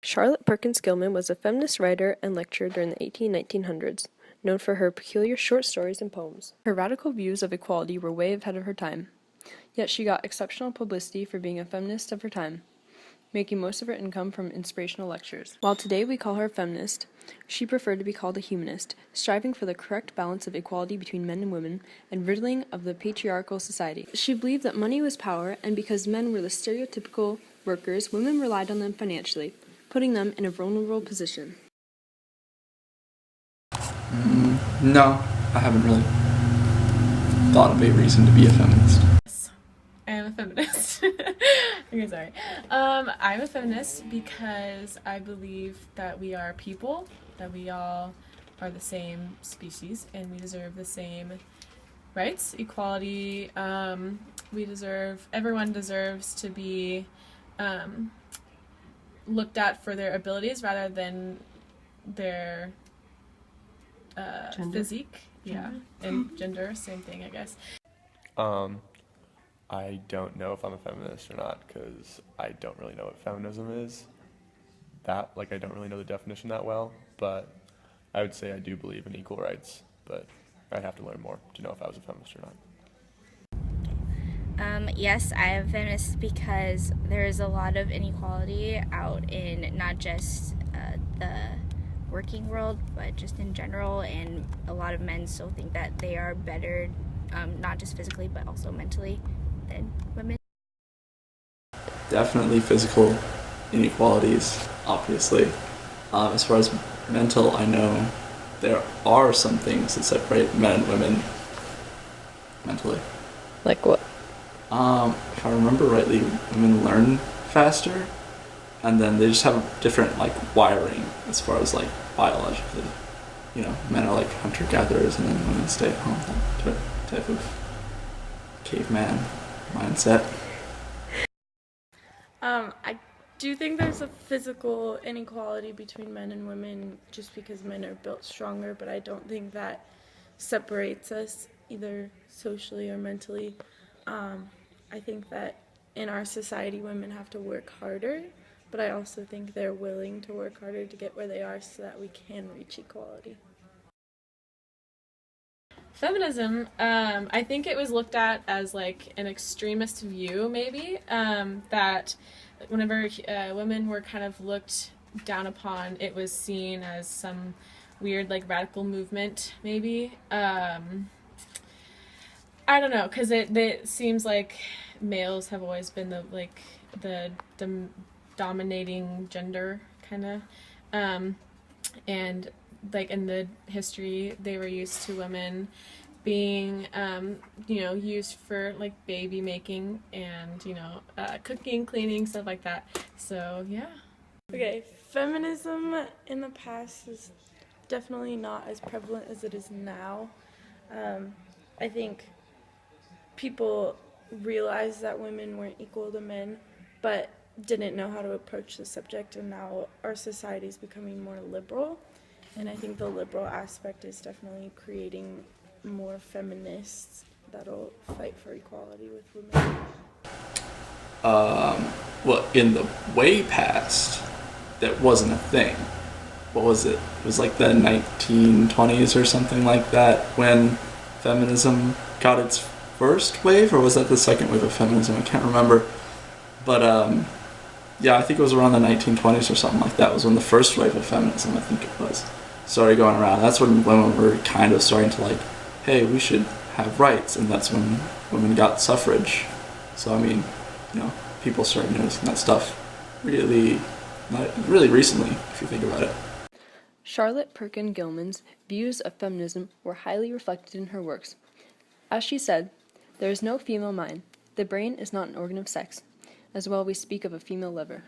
Charlotte Perkins Gilman was a feminist writer and lecturer during the 1900s, known for her peculiar short stories and poems. Her radical views of equality were way ahead of her time, yet she got exceptional publicity for being a feminist of her time, making most of her income from inspirational lectures. While today we call her a feminist, she preferred to be called a humanist, striving for the correct balance of equality between men and women and riddling of the patriarchal society. She believed that money was power, and because men were the stereotypical workers, women relied on them financially, putting them in a vulnerable position. No, I haven't really thought of a reason to be a feminist. I am a feminist. Okay, sorry. I'm a feminist because I believe that we are people, that we all are the same species, and we deserve the same rights, equality. Everyone deserves to be looked at for their abilities rather than their physique. Yeah, and gender, same thing, I guess. I don't know if I'm a feminist or not because I don't really know what feminism is. I don't really know the definition that well, but I would say I do believe in equal rights, but I'd have to learn more to know if I was a feminist or not. Yes, I am a feminist because there is a lot of inequality out in not just the working world, but just in general, and a lot of men still think that they are better, not just physically, but also mentally than women. Definitely physical inequalities, obviously. As far as mental, I know there are some things that separate men and women mentally. Like what? If I remember rightly, women learn faster, and then they just have different wiring as far as biologically. Men are hunter-gatherers, and then women stay at home. That type of caveman mindset. I do think there's a physical inequality between men and women just because men are built stronger, but I don't think that separates us either socially or mentally. I think that in our society women have to work harder, but I also think they're willing to work harder to get where they are so that we can reach equality. Feminism, I think it was looked at as an extremist view, maybe, that whenever women were kind of looked down upon, it was seen as some weird radical movement, maybe. I don't know, because it seems like males have always been the dominating gender, kind of, and in the history they were used to women being used for baby making and cooking, cleaning, stuff like that. So yeah. Okay, feminism in the past is definitely not as prevalent as it is now. I think people realized that women weren't equal to men, but didn't know how to approach the subject, and now our society is becoming more liberal. And I think the liberal aspect is definitely creating more feminists that'll fight for equality with women. Well, in the way past, that wasn't a thing. What was it? It was the 1920s or something like that when feminism got its first wave, or was that the second wave of feminism? I can't remember. But yeah, I think it was around the 1920s or something like that was when the first wave of feminism, I think it was, started going around. That's when women were kind of starting to hey, we should have rights, and that's when women got suffrage. So people started noticing that stuff really recently, if you think about it. Charlotte Perkins Gilman's views of feminism were highly reflected in her works. As she said, "There is no female mind. The brain is not an organ of sex. As well we speak of a female liver."